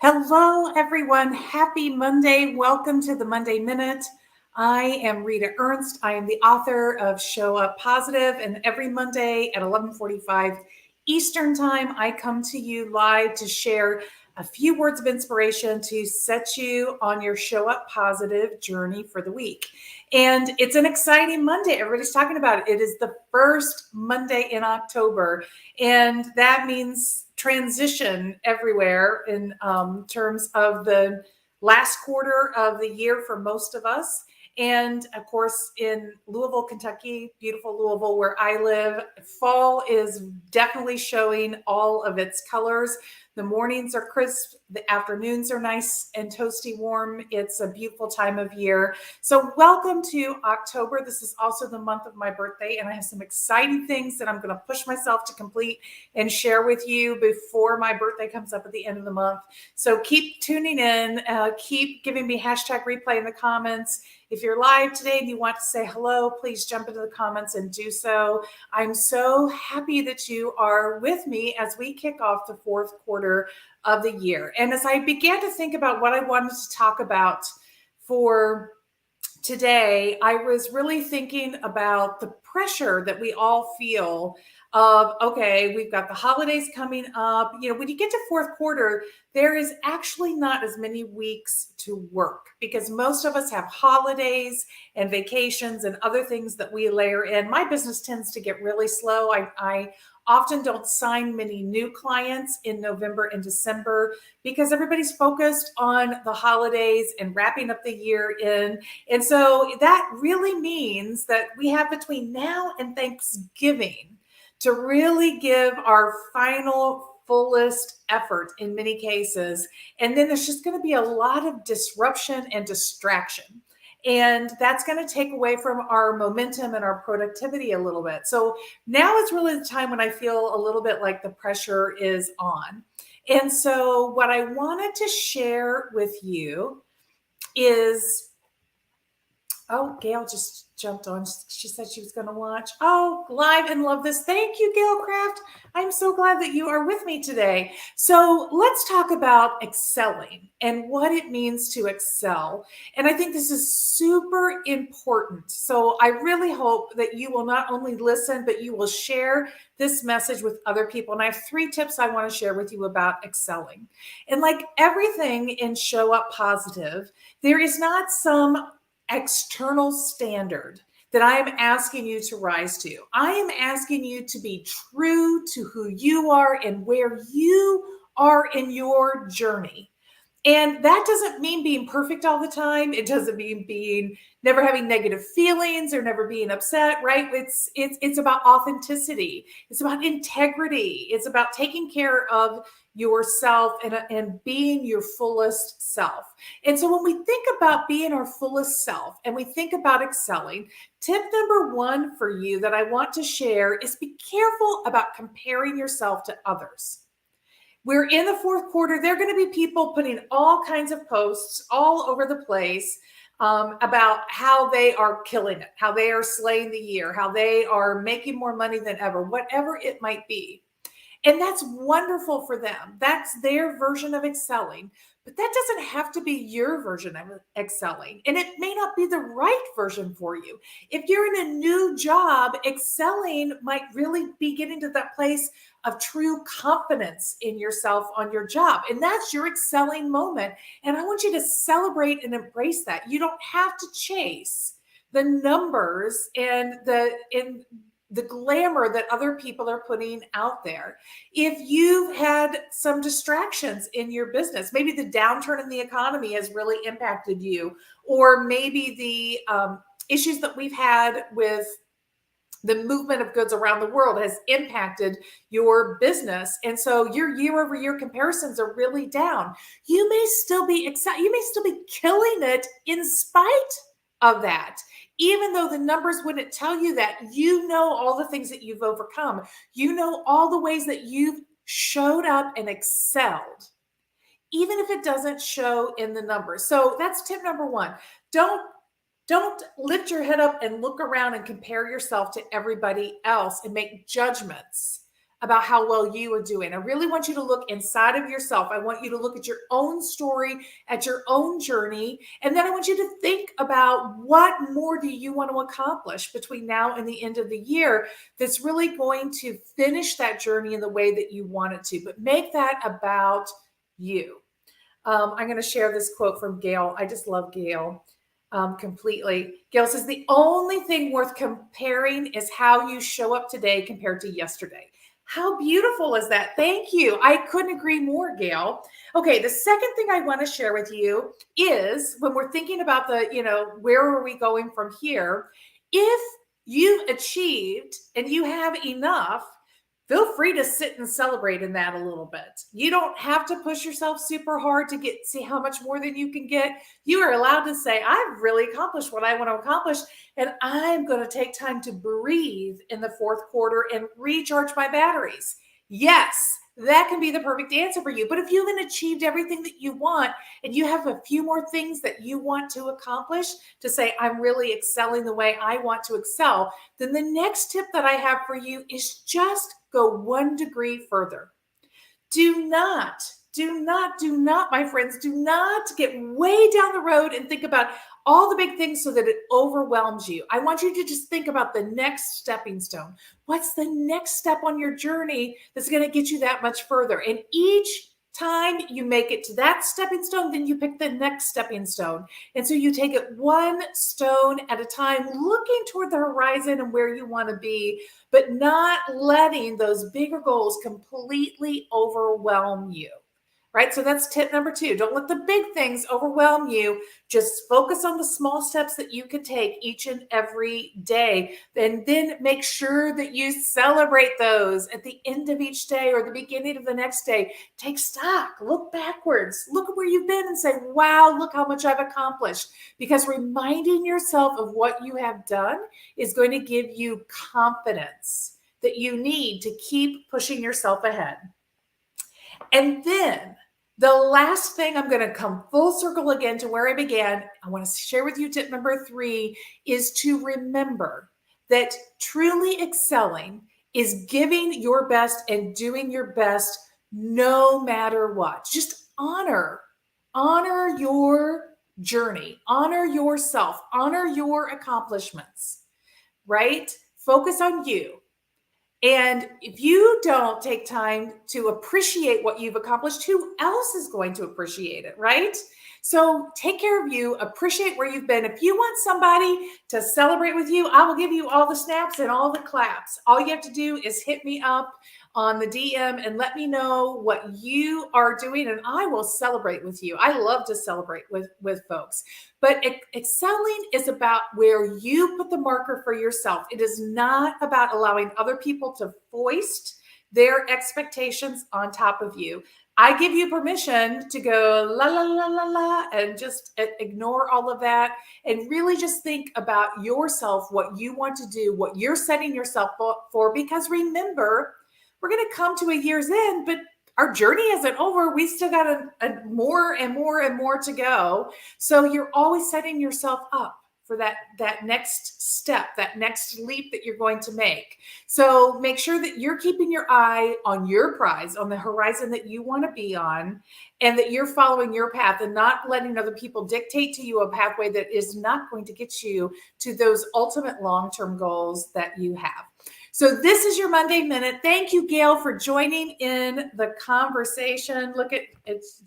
Hello, everyone. Happy Monday. Welcome to the Monday Minute. I am Rita Ernst. I am the author of Show Up Positive, and every Monday at 11:45 Eastern Time, I come to you live to share a few words of inspiration to set you on your Show Up Positive journey for the week. And it's an exciting Monday. Everybody's talking about it. It is the first Monday in October, and that means transition everywhere in terms of the last quarter of the year for most of us. And of course, in Louisville, Kentucky, beautiful Louisville, where I live, fall is definitely showing all of its colors. The mornings are crisp, the afternoons are nice and toasty warm. It's a beautiful time of year. So welcome to October. This is also the month of my birthday, and I have some exciting things that I'm going to push myself to complete and share with you before my birthday comes up at the end of the month. So keep tuning in, keep giving me hashtag replay in the comments. If you're live today and you want to say hello, please jump into the comments and do so. I'm so happy that you are with me as we kick off the fourth quarter of the year. And as I began to think about what I wanted to talk about for today, I was really thinking about the pressure that we all feel of, okay, we've got the holidays coming up. You know, when you get to fourth quarter, there is actually not as many weeks to work because most of us have holidays and vacations and other things that we layer in. My business tends to get really slow. I often don't sign many new clients in November and December because everybody's focused on the holidays and wrapping up the year in. And so that really means that we have between now and Thanksgiving to really give our final fullest effort in many cases. And then there's just going to be a lot of disruption and distraction. And that's going to take away from our momentum and our productivity a little bit. So now is really the time when I feel a little bit like the pressure is on. And so what I wanted to share with you is, oh, Gail just jumped on. She said she was going to watch. Oh, live and love this. Thank you, Gail Craft. I'm so glad that you are with me today. So let's talk about excelling and what it means to excel. And I think this is super important. So I really hope that you will not only listen, but you will share this message with other people. And I have 3 tips I want to share with you about excelling. And like everything in Show Up Positive, there is not some external standard that I am asking you to rise to. I am asking you to be true to who you are and where you are in your journey. And that doesn't mean being perfect all the time. It doesn't mean being never having negative feelings or never being upset, right? It's about authenticity. It's about integrity. It's about taking care of yourself and being your fullest self. And so when we think about being our fullest self and we think about excelling, tip number 1 for you that I want to share is be careful about comparing yourself to others. We're in the fourth quarter. There are going to be people putting all kinds of posts all over the place about how they are killing it, how they are slaying the year, how they are making more money than ever, whatever it might be. And that's wonderful for them. That's their version of excelling. But that doesn't have to be your version of excelling. And it may not be the right version for you. If you're in a new job, excelling might really be getting to that place of true confidence in yourself on your job. And that's your excelling moment. And I want you to celebrate and embrace that. You don't have to chase the numbers and the glamour that other people are putting out there. If you've had some distractions in your business, maybe the downturn in the economy has really impacted you, or maybe the issues that we've had with the movement of goods around the world has impacted your business. And so your year-over-year comparisons are really down. You may still be excited. You may still be killing it in spite of that. Even though the numbers wouldn't tell you that, you know all the things that you've overcome. You know all the ways that you've showed up and excelled, even if it doesn't show in the numbers. So that's tip number 1. Don't lift your head up and look around and compare yourself to everybody else and make judgments about how well you are doing. I really want you to look inside of yourself. I want you to look at your own story, at your own journey. And then I want you to think about what more do you want to accomplish between now and the end of the year that's really going to finish that journey in the way that you want it to, but make that about you. I'm going to share this quote from Gail. I just love Gail completely. Gail says, the only thing worth comparing is how you show up today compared to yesterday. How beautiful is that? Thank you. I couldn't agree more, Gail. Okay, the second thing I want to share with you is when we're thinking about where are we going from here? If you've achieved and you have enough, feel free to sit and celebrate in that a little bit. You don't have to push yourself super hard to see how much more than you can get. You are allowed to say, I've really accomplished what I want to accomplish, and I'm going to take time to breathe in the fourth quarter and recharge my batteries. Yes, that can be the perfect answer for you. But if you haven't achieved everything that you want and you have a few more things that you want to accomplish to say, I'm really excelling the way I want to excel, then the next tip that I have for you is just go 1 degree further. Do not, my friends, do not get way down the road and think about all the big things so that it overwhelms you. I want you to just think about the next stepping stone. What's the next step on your journey that's going to get you that much further? And each time you make it to that stepping stone, then you pick the next stepping stone. And so you take it 1 stone at a time, looking toward the horizon and where you want to be, but not letting those bigger goals completely overwhelm you. Right? So that's tip number 2. Don't let the big things overwhelm you. Just focus on the small steps that you can take each and every day. And then make sure that you celebrate those at the end of each day or the beginning of the next day. Take stock, look backwards, look at where you've been and say, wow, look how much I've accomplished. Because reminding yourself of what you have done is going to give you confidence that you need to keep pushing yourself ahead. And then the last thing, I'm going to come full circle again to where I began. I want to share with you tip number 3 is to remember that truly excelling is giving your best and doing your best no matter what. Just honor your journey, honor yourself, honor your accomplishments, right? Focus on you. And if you don't take time to appreciate what you've accomplished, who else is going to appreciate it, right? So take care of you, appreciate where you've been. If you want somebody to celebrate with you, I will give you all the snaps and all the claps. All you have to do is hit me up on the DM and let me know what you are doing, and I will celebrate with you. I love to celebrate with folks. But excelling is about where you put the marker for yourself. It is not about allowing other people to foist their expectations on top of you. I give you permission to go la, la, la, la, la, and just ignore all of that and really just think about yourself, what you want to do, what you're setting yourself for. Because remember, we're going to come to a year's end, but our journey isn't over. We still got a more and more and more to go. So you're always setting yourself up for that next step, that next leap that you're going to make. So make sure that you're keeping your eye on your prize, on the horizon that you want to be on, and that you're following your path and not letting other people dictate to you a pathway that is not going to get you to those ultimate long-term goals that you have. So this is your Monday Minute. Thank you, Gail, for joining in the conversation. Look at it's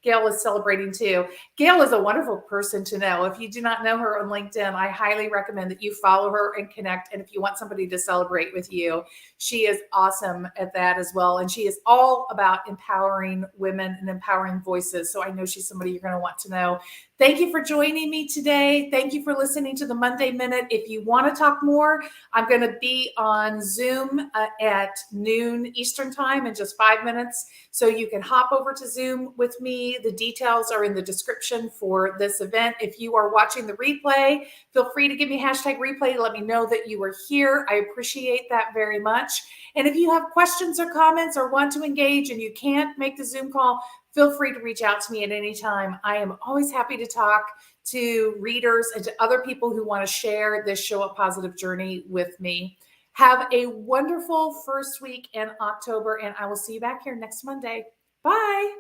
Gail is celebrating too. Gail is a wonderful person to know. If you do not know her on LinkedIn, I highly recommend that you follow her and connect. And if you want somebody to celebrate with you, she is awesome at that as well. And she is all about empowering women and empowering voices. So I know she's somebody you're going to want to know. Thank you for joining me today. Thank you for listening to the Monday Minute. If you want to talk more, I'm going to be on Zoom at noon Eastern time in just 5 minutes. So you can hop over to Zoom with me. The details are in the description for this event. If you are watching the replay, feel free to give me #replay to let me know that you were here. I appreciate that very much. And if you have questions or comments or want to engage and you can't make the Zoom call, feel free to reach out to me at any time. I am always happy to talk to readers and to other people who want to share this Show Up Positive journey with me. Have a wonderful first week in October, and I will see you back here next Monday. Bye.